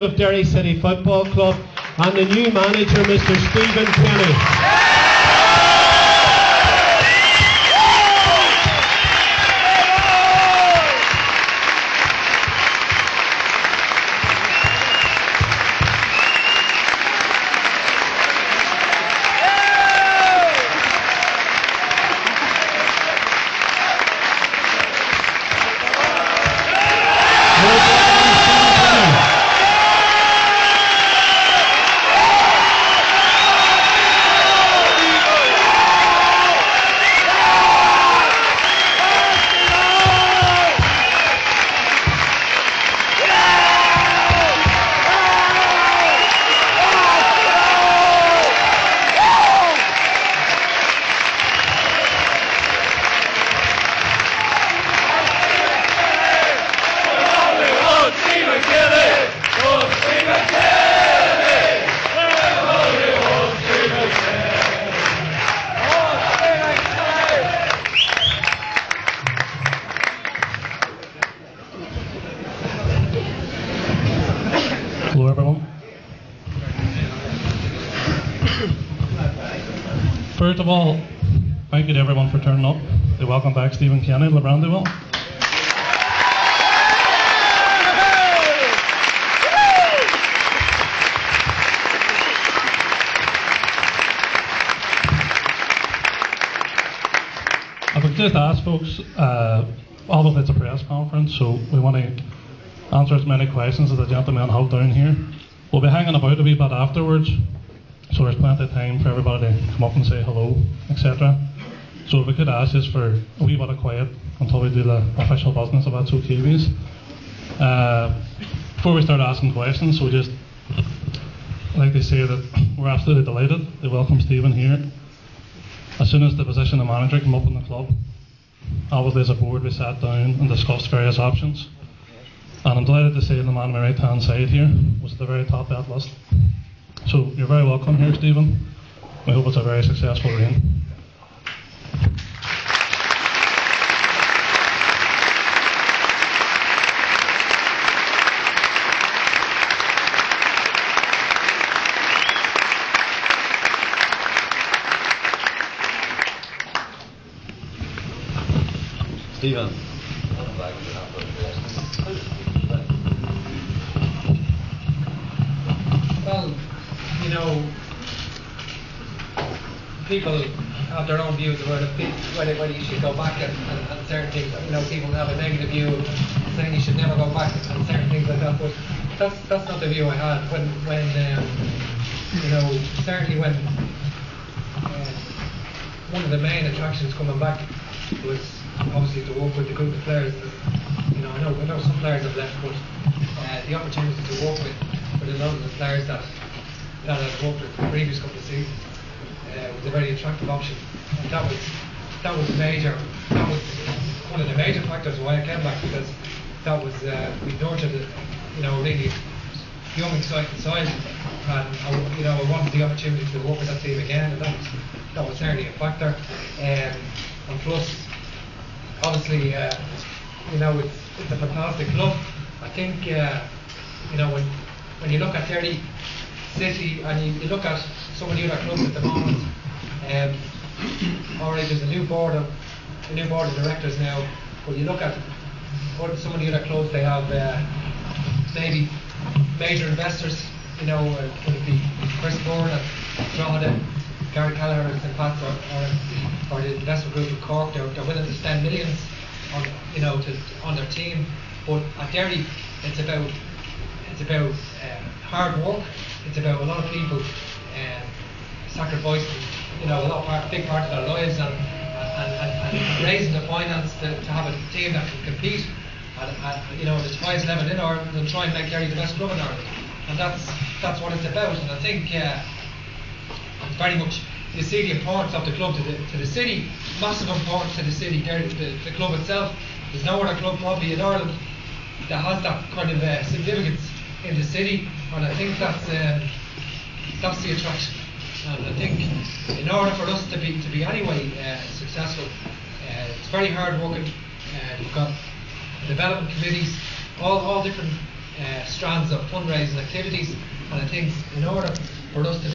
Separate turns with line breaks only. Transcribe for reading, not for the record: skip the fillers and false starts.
of Derry City Football Club and the new manager, Mr. Stephen Kenny.
Hello everyone. First of all, thank you to everyone for turning up. Welcome back Stephen Kenny, BRANDYWELL. I would just ask folks, although it's a press conference, so we want to answer as many questions as the gentlemen have down here. We'll be hanging about a wee bit afterwards, so there's plenty of time for everybody to come up and say hello, etc. So if we could ask just for a wee bit of quiet until we do the official business, if that's okay with you. Before we start asking questions, so just like to say that we're absolutely delighted to welcome Stephen here. As soon as the position of manager came up in the club, obviously as a board we sat down and discussed various options. And I'm delighted to say the man on my right hand side here was at the very top of that list. So you're very welcome here, Stephen. We hope it's a very successful reign.
Stephen.
Well, you know, people have their own views about whether you should go back and certain things. You know, people have a negative view saying you should never go back and certain things like that. But that's not the view I had when you know, certainly when one of the main attractions coming back was obviously to work with the group of players. You know, I know some players have left, but the opportunity to work with a lot of the players that I've worked with the previous couple of seasons was a very attractive option. And that was major. That was one of the major factors why I came back, because that was we nurtured a, you know, really young, exciting side, and I wanted the opportunity to work with that team again, and that was certainly a factor. And plus, obviously, you know, it's a fantastic club. I think you know, when you look at Derry City and you look at some of the other clubs at the moment, alright, there's a new board of directors now, but you look at some of the other clubs, they have maybe major investors, you know, could it be Chris Bourne at Drogheda, Gary Callagher at St Pat's, or the investment group in Cork. They're willing to spend millions on, you know, on their team. But at Derry, it's about hard work. It's about a lot of people sacrificing, you know, big part of their lives and raising the finance to have a team that can compete at you know, the highest level in Ireland and try and make Derry the best club in Ireland. And that's what it's about. And I think it's very much, you see the importance of the club to the city, massive importance to the city. Derry, the club itself, there's no other club probably in Ireland that has that kind of significance in the city, and I think that's the attraction. And I think in order for us to be anyway successful, it's very hard working. We've got development committees, all different strands of fundraising activities, and I think in order for us to